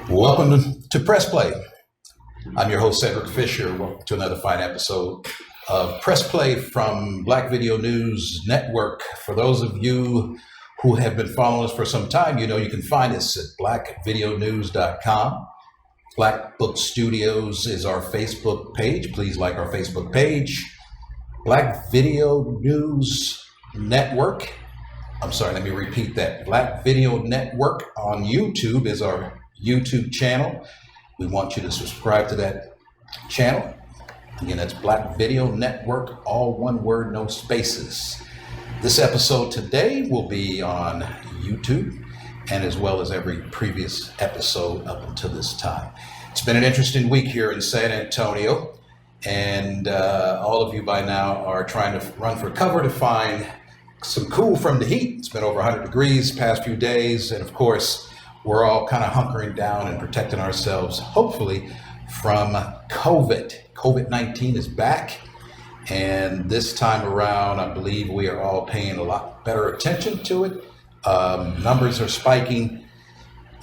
Welcome to Press Play. I'm your host, Cedric Fisher. Welcome to another fine episode of Press Play from Black Video News Network. For those of you who have been following us for some time, you know you can find us at blackvideonews.com. Black Book Studios is our Facebook page. Please like our Facebook page. Black Video News Network. I'm sorry, let me repeat that. Black Video Network on YouTube is our YouTube channel. We want you to subscribe to that channel. Again, that's Black Video Network, all one word, no spaces. This episode today will be on YouTube and as well as every previous episode up until this time. It's been an interesting week here in San Antonio, and all of you by now are trying to run for cover to find some cool from the heat. It's been over 100 degrees past few days, and of course, we're all kind of hunkering down and protecting ourselves, hopefully, from COVID. COVID-19 is back, and this time around, I believe we are all paying a lot better attention to it. Numbers are spiking,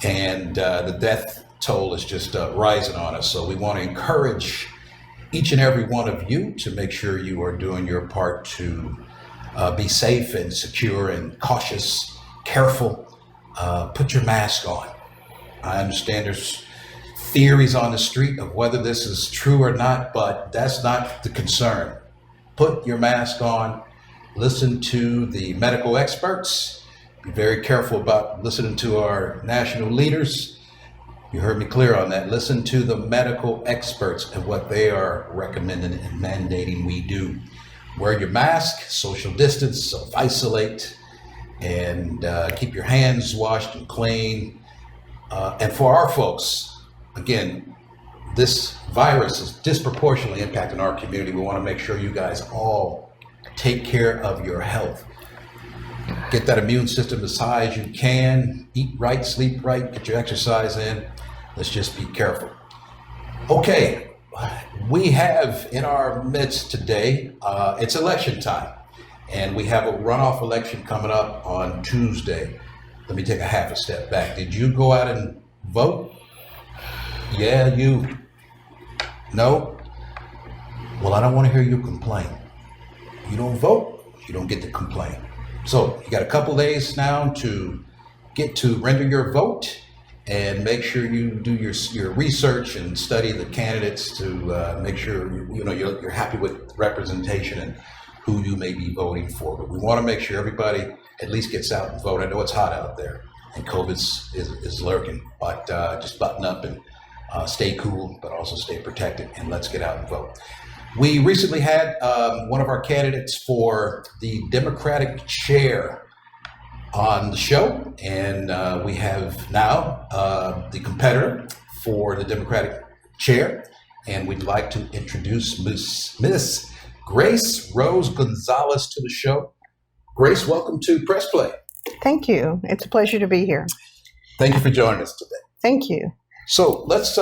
and the death toll is just rising on us. So we want to encourage each and every one of you to make sure you are doing your part to be safe and secure and cautious, careful. Put your mask on. I understand there's theories on the street of whether this is true or not, but that's not the concern. Put your mask on. Listen to the medical experts. Be very careful about listening to our national leaders. You heard me clear on that. Listen to the medical experts and what they are recommending and mandating we do. Wear your mask, social distance, self-isolate, and keep your hands washed and clean. And for our folks, again, this virus is disproportionately impacting our community. We want to make sure you guys all take care of your health. Get that immune system as high as you can. Eat right, sleep right, get your exercise in. Let's just be careful. Okay, we have in our midst today, it's election time. And we have a runoff election coming up on Tuesday. Let me take a half a step back. Did you go out and vote? Yeah, you. No? Well, I don't want to hear you complain. You don't vote, you don't get to complain. So you got a couple days now to get to render your vote and make sure you do your research and study the candidates to make sure you're happy with representation and who you may be voting for. But we want to make sure everybody at least gets out and vote. I know it's hot out there and COVID is lurking, but just button up and stay cool, but also stay protected, and let's get out and vote. We recently had one of our candidates for the Democratic chair on the show, and we have now the competitor for the Democratic chair, and we'd like to introduce Miss Grace Rose Gonzales to the show. Grace, welcome to Press Play. Thank you. It's a pleasure to be here. Thank you for joining us today. Thank you. So let's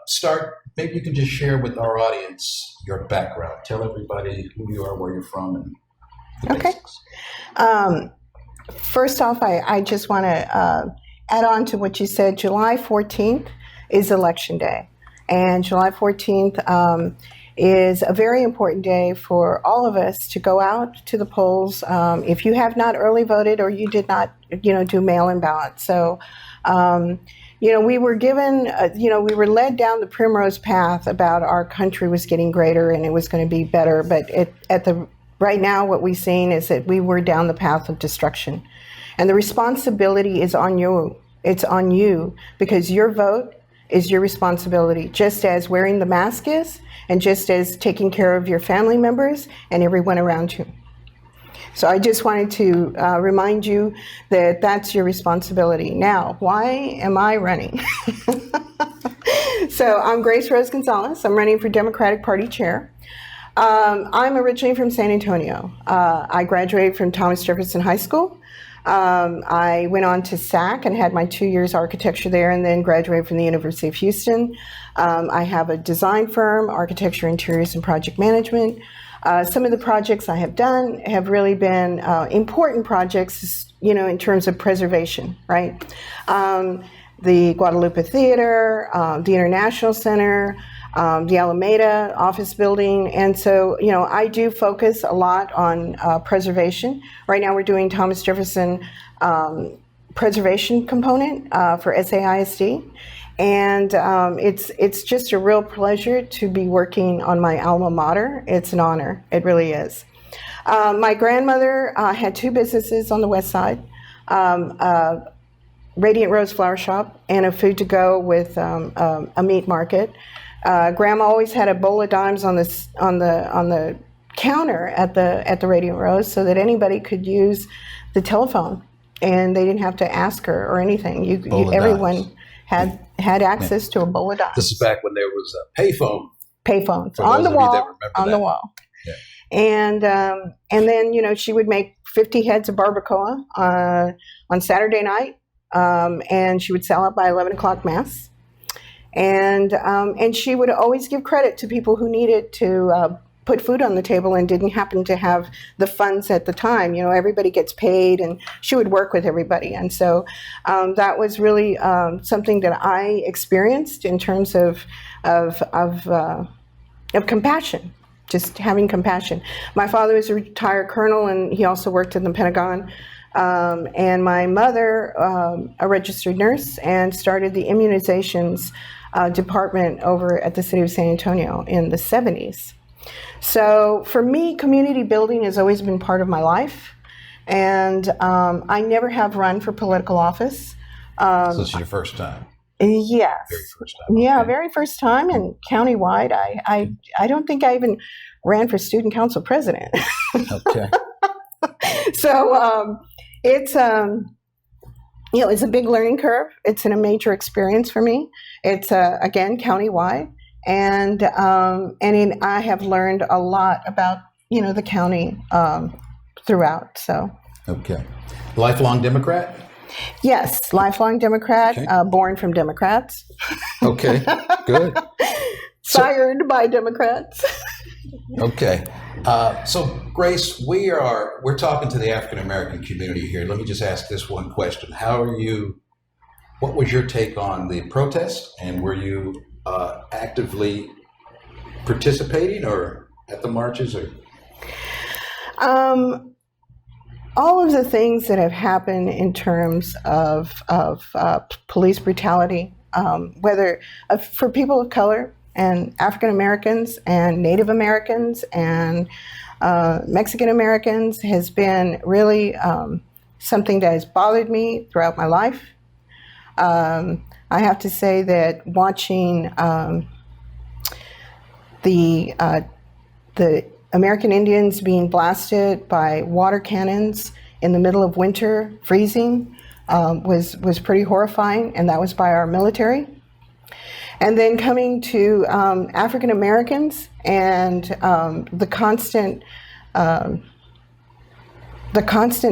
start. Maybe you can just share with our audience your background. Tell everybody who you are, where you're from, and the basics. First off, I just want to add on to what you said. July 14th is Election Day. And July 14th is a very important day for all of us to go out to the polls if you have not early voted or you did not, do mail-in ballots. So, we were given, we were led down the primrose path about our country was getting greater and it was going to be better. But right now, what we've seen is that we were down the path of destruction. And the responsibility is on you. It's on you because your vote is your responsibility, just as wearing the mask is, and just as taking care of your family members and everyone around you. So I just wanted to remind you that that's your responsibility. Now, why am I running? So I'm Grace Rose Gonzales. I'm running for Democratic Party chair. I'm originally from San Antonio. I graduated from Thomas Jefferson High School. I went on to SAC and had my 2 years architecture there, and then graduated from the University of Houston. I have a design firm, Architecture, Interiors, and Project Management. Some of the projects I have done have really been important projects, in terms of preservation, right? the Guadalupe Theater, the International Center, the Alameda office building. And so, I do focus a lot on preservation. Right now we're doing Thomas Jefferson preservation component for SAISD. And it's just a real pleasure to be working on my alma mater. It's an honor. It really is. My grandmother had 2 businesses on the west side, Radiant Rose Flower Shop and a food to go with a meat market. Grandma always had a bowl of dimes on the counter at the Radiant Rose so that anybody could use the telephone and they didn't have to ask her or anything. Everyone had access to a bowl of dimes. This is back when there was a payphones on the wall. Yeah. And then she would make 50 heads of barbacoa on Saturday night, and she would sell out by 11 o'clock mass. And she would always give credit to people who needed to put food on the table and didn't happen to have the funds at the time. Everybody gets paid, and she would work with everybody. And so that was really something that I experienced in terms of compassion, just having compassion. My father was a retired colonel, and he also worked in the Pentagon. And my mother, a registered nurse, and started the immunizations department over at the city of San Antonio in the 70s. So for me, community building has always been part of my life. And I never have run for political office. So this is your first time? Yes. Very first time. Yeah, okay. Very first time, and countywide. I don't think I even ran for student council president. Okay. So it's it's a big learning curve. It's a major experience for me. It's again countywide, and I have learned a lot about the county throughout. So okay, lifelong Democrat. Yes, lifelong Democrat, Okay. Born from Democrats. Okay, good. Sired by Democrats. Okay. So Grace, we're talking to the African American community here. Let me just ask this one question. What was your take on the protest, and were you actively participating or at the marches or? All of the things that have happened in terms of police brutality, whether for people of color and African Americans and Native Americans and Mexican Americans, has been really something that has bothered me throughout my life. I have to say that watching the American Indians being blasted by water cannons in the middle of winter, freezing, was pretty horrifying, and that was by our military. And then coming to African Americans and the constant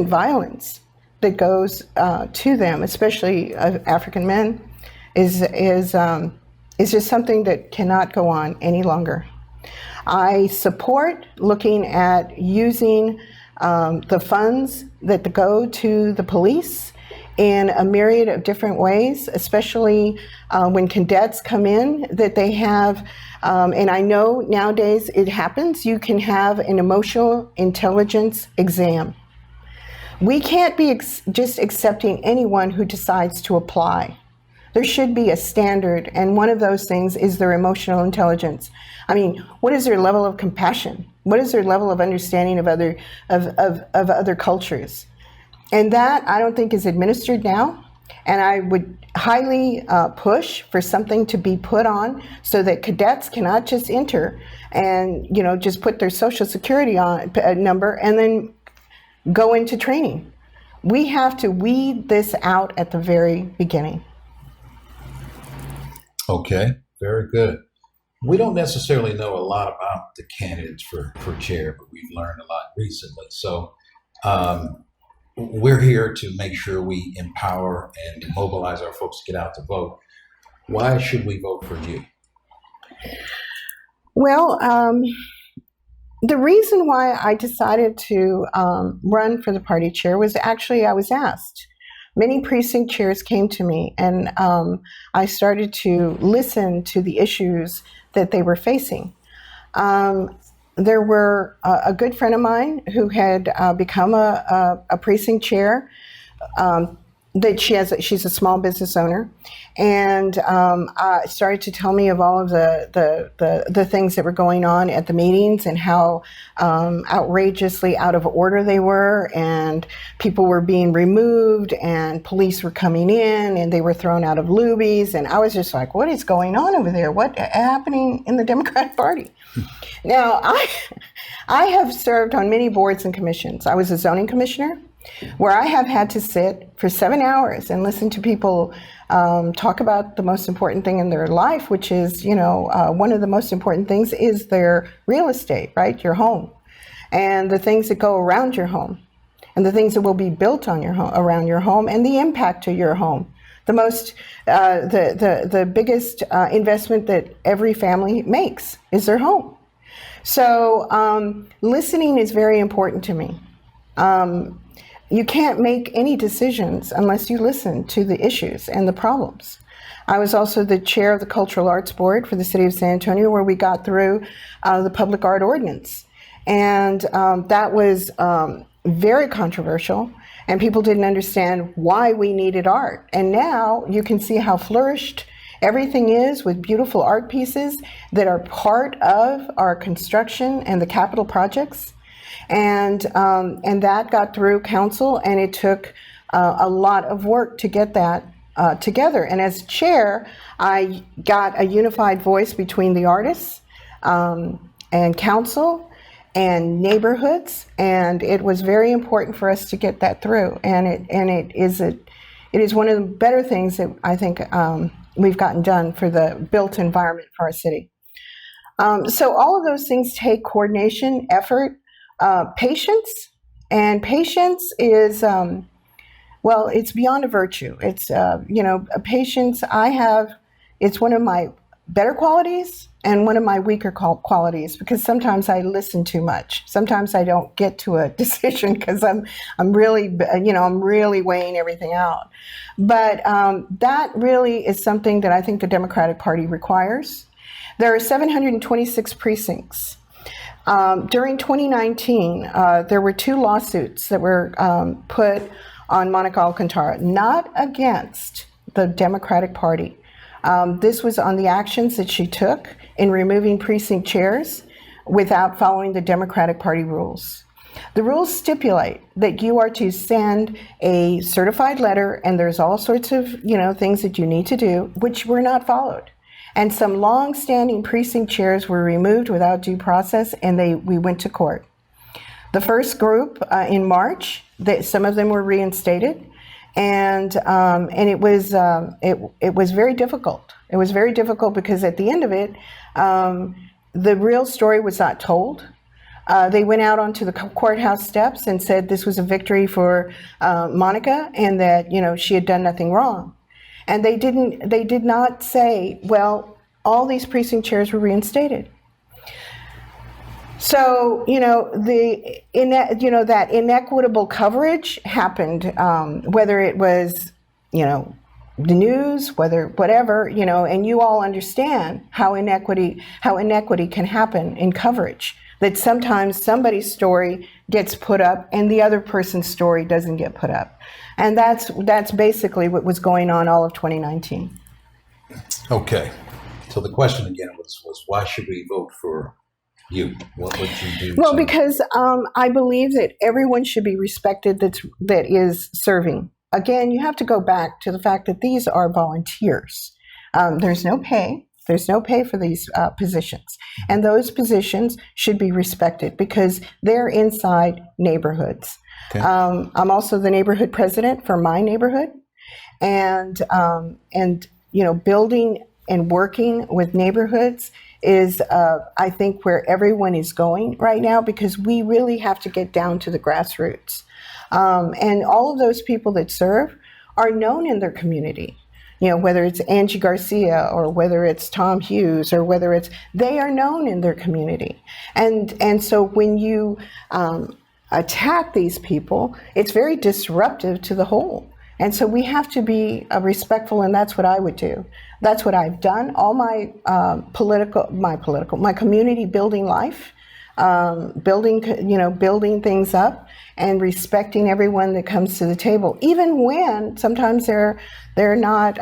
violence that goes to them, especially African men, is just something that cannot go on any longer. I support looking at using the funds that go to the police in a myriad of different ways, especially when cadets come in, that they have, and I know nowadays it happens, you can have an emotional intelligence exam. We can't be just accepting anyone who decides to apply. There should be a standard, and one of those things is their emotional intelligence. I mean, what is their level of compassion? What is their level of understanding of other cultures? And that, I don't think, is administered now. And I would highly push for something to be put on so that cadets cannot just enter and just put their social security number and then go into training. We have to weed this out at the very beginning. Okay, very good. We don't necessarily know a lot about the candidates for chair, but we've learned a lot recently. So we're here to make sure we empower and mobilize our folks to get out to vote. Why should we vote for you? Well, the reason why I decided to run for the party chair was actually I was asked many precinct chairs came to me, and I started to listen to the issues that they were facing. There were a good friend of mine who had become a precinct chair. That she's a small business owner, and started to tell me of all of the things that were going on at the meetings and how outrageously out of order they were, and people were being removed, and police were coming in, and they were thrown out of loobies, and I was just like, what is going on over there? What happening in the Democratic Party? Now, I have served on many boards and commissions. I was a zoning commissioner, where I have had to sit for 7 hours and listen to people talk about the most important thing in their life, which is, one of the most important things is their real estate, right? Your home, and the things that go around your home, and the things that will be built on your home, around your home, and the impact to your home. The biggest investment that every family makes is their home. So listening is very important to me. You can't make any decisions unless you listen to the issues and the problems. I was also the chair of the Cultural Arts Board for the City of San Antonio, where we got through the public art ordinance. And that was very controversial, and people didn't understand why we needed art. And now you can see how flourished everything is, with beautiful art pieces that are part of our construction and the capital projects. And that got through council, and it took a lot of work to get that together. And as chair, I got a unified voice between the artists and council and neighborhoods, and it was very important for us to get that through. And it is one of the better things that I think we've gotten done for the built environment for our city. So all of those things take coordination, effort. Patience, and patience is, it's beyond a virtue. It's, patience it's one of my better qualities and one of my weaker qualities, because sometimes I listen too much. Sometimes I don't get to a decision because I'm really weighing everything out. But that really is something that I think the Democratic Party requires. There are 726 precincts. During 2019, there were 2 lawsuits that were put on Monica Alcantara, not against the Democratic Party. This was on the actions that she took in removing precinct chairs without following the Democratic Party rules. The rules stipulate that you are to send a certified letter, and there's all sorts of, things that you need to do, which were not followed. And some long-standing precinct chairs were removed without due process, and we went to court. The first group in March, some of them were reinstated, and it was very difficult. It was very difficult because at the end of it, the real story was not told. They went out onto the courthouse steps and said this was a victory for Monica, and that she had done nothing wrong. And they did not say, well, all these precinct chairs were reinstated. So, that inequitable coverage happened, whether it was, the news, whatever, and you all understand how inequity can happen in coverage. That sometimes somebody's story gets put up and the other person's story doesn't get put up. And that's basically what was going on all of 2019. Okay. So the question again was why should we vote for you? What would you do? Well, because I believe that everyone should be respected that is serving. Again, you have to go back to the fact that these are volunteers. There's no pay. There's no pay for these positions. And those positions should be respected because they're inside neighborhoods. Okay. I'm also the neighborhood president for my neighborhood. And building and working with neighborhoods is, I think, where everyone is going right now, because we really have to get down to the grassroots. And all of those people that serve are known in their community. Whether it's Angie Garcia or whether it's Tom Hughes or whether they are known in their community. And so when you attack these people, it's very disruptive to the whole. And so we have to be respectful, and that's what I would do. That's what I've done all my my community building life, building things up and respecting everyone that comes to the table, even when sometimes they're not,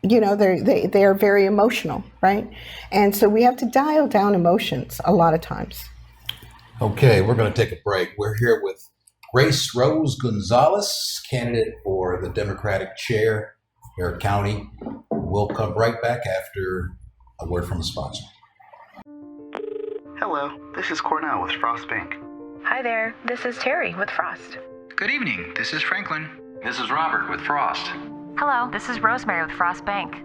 they're very emotional, right? And so we have to dial down emotions a lot of times. Okay, we're going to take a break. We're here with Grace Rose Gonzales, candidate for the Democratic chair here at County. We'll come right back after a word from a sponsor. Hello, this is Cornell with Frost Bank. Hi there, this is Terry with Frost. Good evening, this is Franklin. This is Robert with Frost. Hello, this is Rosemary with Frost Bank.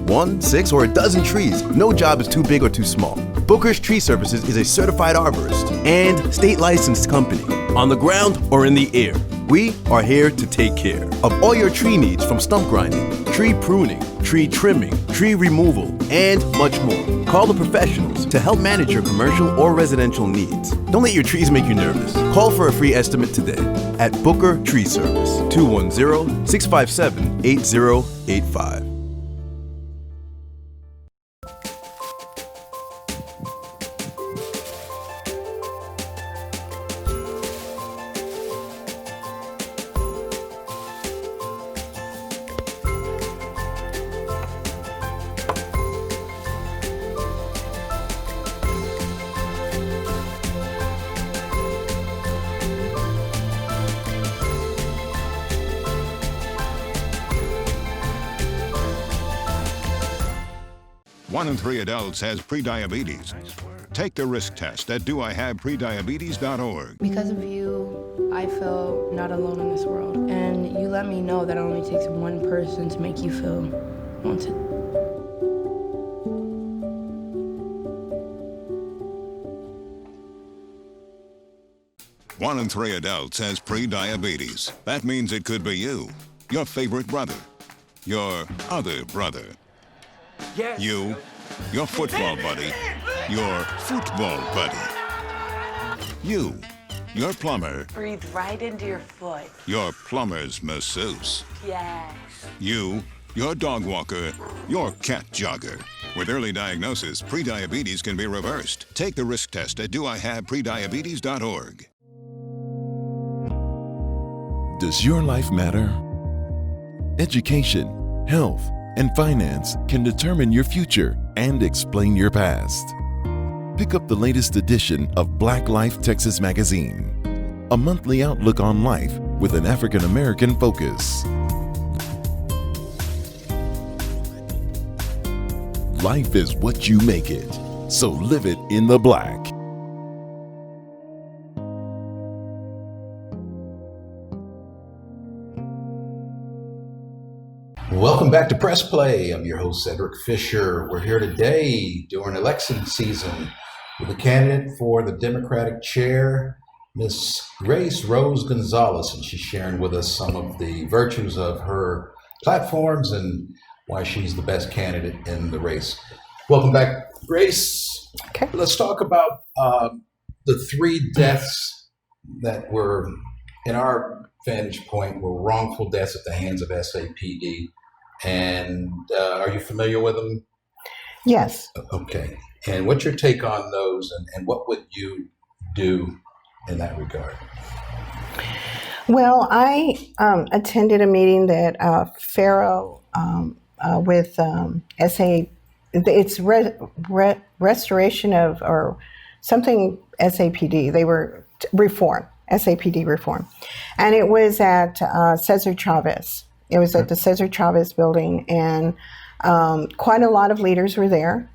One, six, or a dozen trees. No job is too big or too small. BOOKER'S Tree Services is a certified arborist and state licensed company. On the ground or in the air, we are here to take care of all your tree needs, from stump grinding, tree pruning, tree trimming, tree removal, and much more. Call the professionals to help manage your commercial or residential needs. Don't let your trees make you nervous. Call for a free estimate today at Booker Tree Service, 210-657-8085. One in three adults has prediabetes. Take the risk test at doihaveprediabetes.org. Because of you, I feel not alone in this world. And you let me know that it only takes one person to make you feel wanted. One in three adults has prediabetes. That means it could be you, your favorite brother, your other brother. Yes. You, your football buddy, your football buddy. You, your plumber, Breathe right into your foot. your plumber's masseuse. Yes. You, your dog walker, your cat jogger. With early diagnosis, prediabetes can be reversed. Take the risk test at doihaveprediabetes.org. Does your life matter? Education, health, and finance can determine your future and explain your past. Pick up the latest edition of Black Life Texas Magazine, a monthly outlook on life with an African American focus. Life is what you make it, so live it in the black. Welcome back to Press Play. I'm your host, Cedric Fisher. We're here today during election season with a candidate for the Democratic chair, Miss Grace Rose Gonzales, and she's sharing with us some of the virtues of her platforms and why she's the best candidate in the race. Welcome back, Grace. Okay. Let's talk about the three deaths that were, in our vantage point, were wrongful deaths at the hands of SAPD. And are you familiar with them? Yes. Okay. And what's your take on those, and what would you do in that regard? Well, I attended a meeting that Pharaoh with it's restoration of, or something, SAPD. They were reform, SAPD reform. And it was at Cesar Chavez. It was at the Cesar Chavez building, and quite a lot of leaders were there,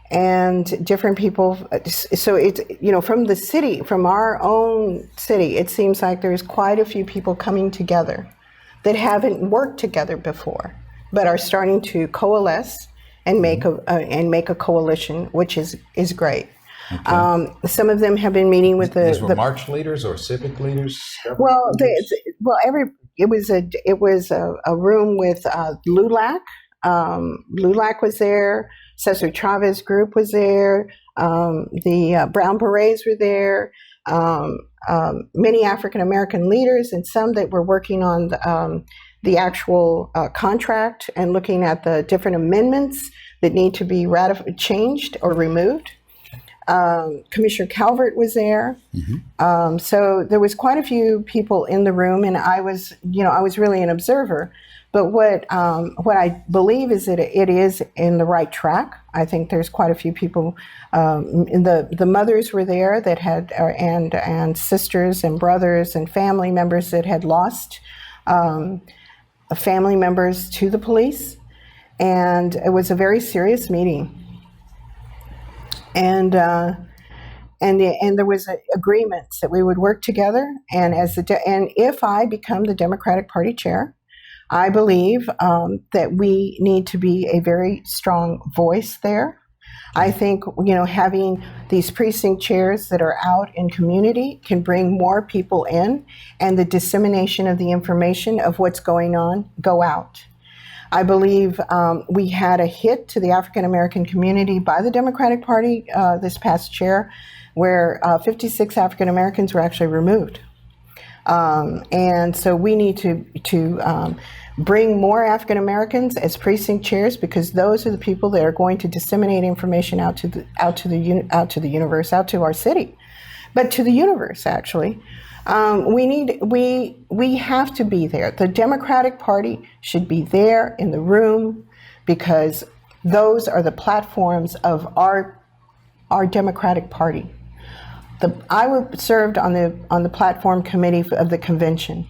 and different people. So it's, from the city, from our own city, it seems like there's quite a few people coming together that haven't worked together before, but are starting to coalesce and make a coalition, which is great. Okay. Some of them have been meeting with These were march leaders or civic leaders? Well, a room with LULAC. LULAC was there. Cesar Chavez Group was there. The Brown Berets were there. Many African American leaders and some that were working on the actual contract and looking at the different amendments that need to be changed or removed. Commissioner Calvert was there. Mm-hmm. So there was quite a few people in the room, and I was really an observer. But what I believe is that it is in the right track. I think there's quite a few people. The mothers were there that had and sisters and brothers and family members that had lost family members to the police, and it was a very serious meeting. And there was agreements that we would work together. And and if I become the Democratic Party chair, I believe that we need to be a very strong voice there. I think, having these precinct chairs that are out in community can bring more people in, and the dissemination of the information of what's going on go out. I believe we had a hit to the African American community by the Democratic Party this past chair, where 56 African Americans were actually removed. And so we need to bring more African Americans as precinct chairs, because those are the people that are going to disseminate information out to the universe, out to our city, but to the universe actually. We have to be there. The Democratic Party should be there in the room, because those are the platforms of our Democratic Party. I served on the platform committee of the convention,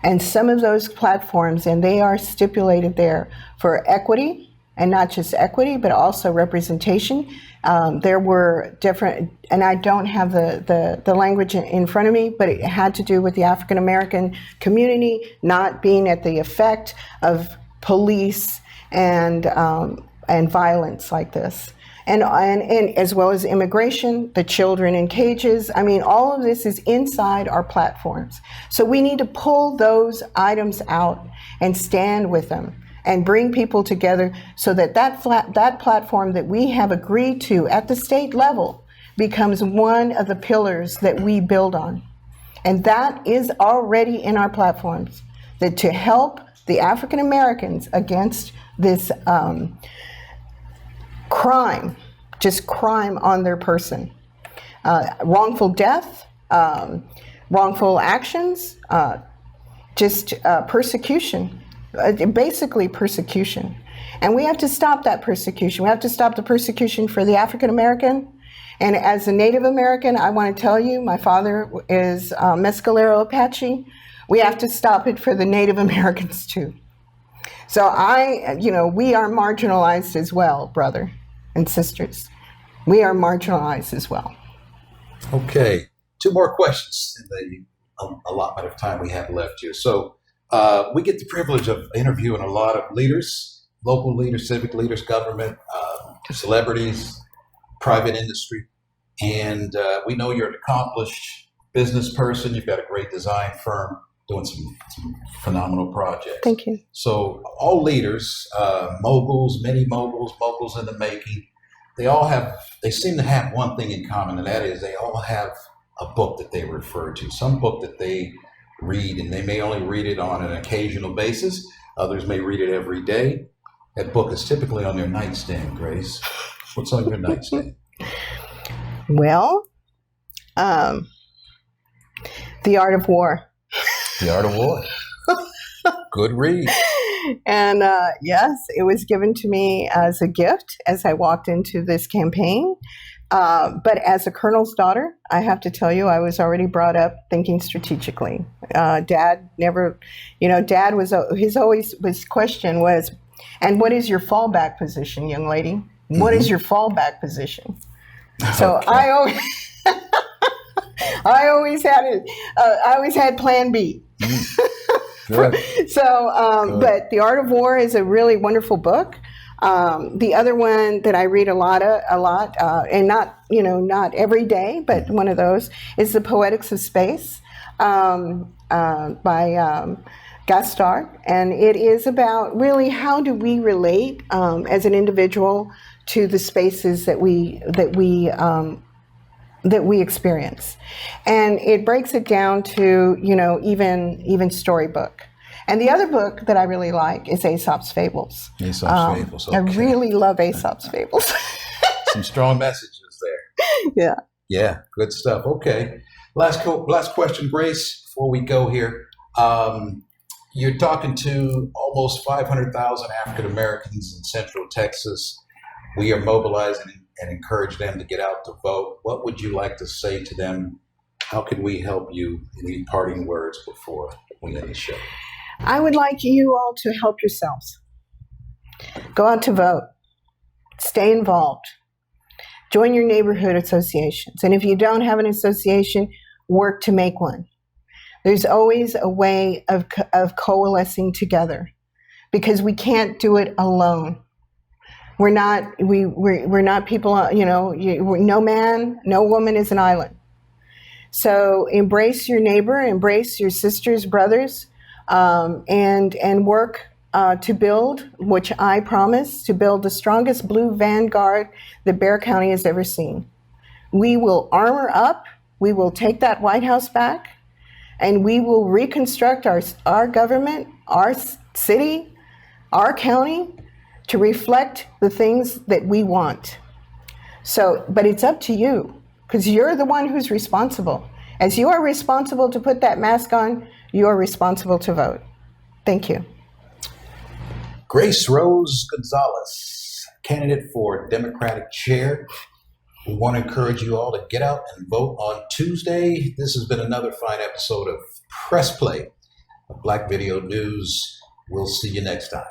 and some of those platforms, and they are stipulated there for equity, and not just equity, but also representation. There were different, and I don't have the language in front of me, but it had to do with the African American community not being at the effect of police and violence like this. And as well as immigration, the children in cages. I mean, all of this is inside our platforms. So we need to pull those items out and stand with them and bring people together, so that that platform that we have agreed to at the state level becomes one of the pillars that we build on. And that is already in our platforms, that to help the African Americans against this crime, just crime on their person. Wrongful death, wrongful actions, persecution, basically persecution. And we have to stop that persecution. We have to stop the persecution for the African American. And as a Native American, I want to tell you, my father is Mescalero Apache. We have to stop it for the Native Americans too. So we are marginalized as well, brother and sisters. We are marginalized as well. Okay, 2 more questions in the allotment of time we have left here. So we get the privilege of interviewing a lot of leaders, local leaders, civic leaders, government, celebrities, private industry. And we know you're an accomplished business person. You've got a great design firm doing some phenomenal projects. Thank you. So all leaders, moguls, mini moguls, moguls in the making, they seem to have one thing in common, and that is they all have a book that they refer to, some book that they read, and they may only read it on an occasional basis. Others may read it every day. That book is typically on their nightstand, Grace. What's on your nightstand? Well, The Art of War. The Art of War. Good read. And yes, it was given to me as a gift as I walked into this campaign. But as a colonel's daughter, I have to tell you, I was already brought up thinking strategically. Dad never, Dad his question was, and what is your fallback position, young lady? What is your fallback position? So okay. I always had it. I always had Plan B. Good. So, but The Art of War is a really wonderful book. The other one that I read a lot, and not every day, but one of those is The Poetics of Space. Gaspard, and it is about really how do we relate as an individual to the spaces that we experience, and it breaks it down to even storybook. And the other book that I really like is Aesop's Fables. Aesop's Fables. Okay. I really love Aesop's Fables. Some strong messages there. Yeah. Yeah, good stuff. Okay. Last question, Grace, before we go here. You're talking to almost 500,000 African Americans in Central Texas. We are mobilizing and encourage them to get out to vote. What would you like to say to them? How can we help you? Any parting words before we end the show? I would like you all to help yourselves. Go out to vote. Stay involved. Join your neighborhood associations. And if you don't have an association, work to make one. There's always a way of coalescing together, because we can't do it alone. We're not people, no man, no woman is an island. So embrace your neighbor, embrace your sisters, brothers, and work to build, which I promise, to build the strongest blue vanguard that Bexar County has ever seen. We will armor up, we will take that White House back, and we will reconstruct our government, our city, our county, to reflect the things that we want. So, but it's up to you, because you're the one who's responsible. As you are responsible to put that mask on, you are responsible to vote. Thank you. Grace Rose Gonzales, candidate for Democratic chair. We want to encourage you all to get out and vote on Tuesday. This has been another fine episode of Press Play of Black Video News. We'll see you next time.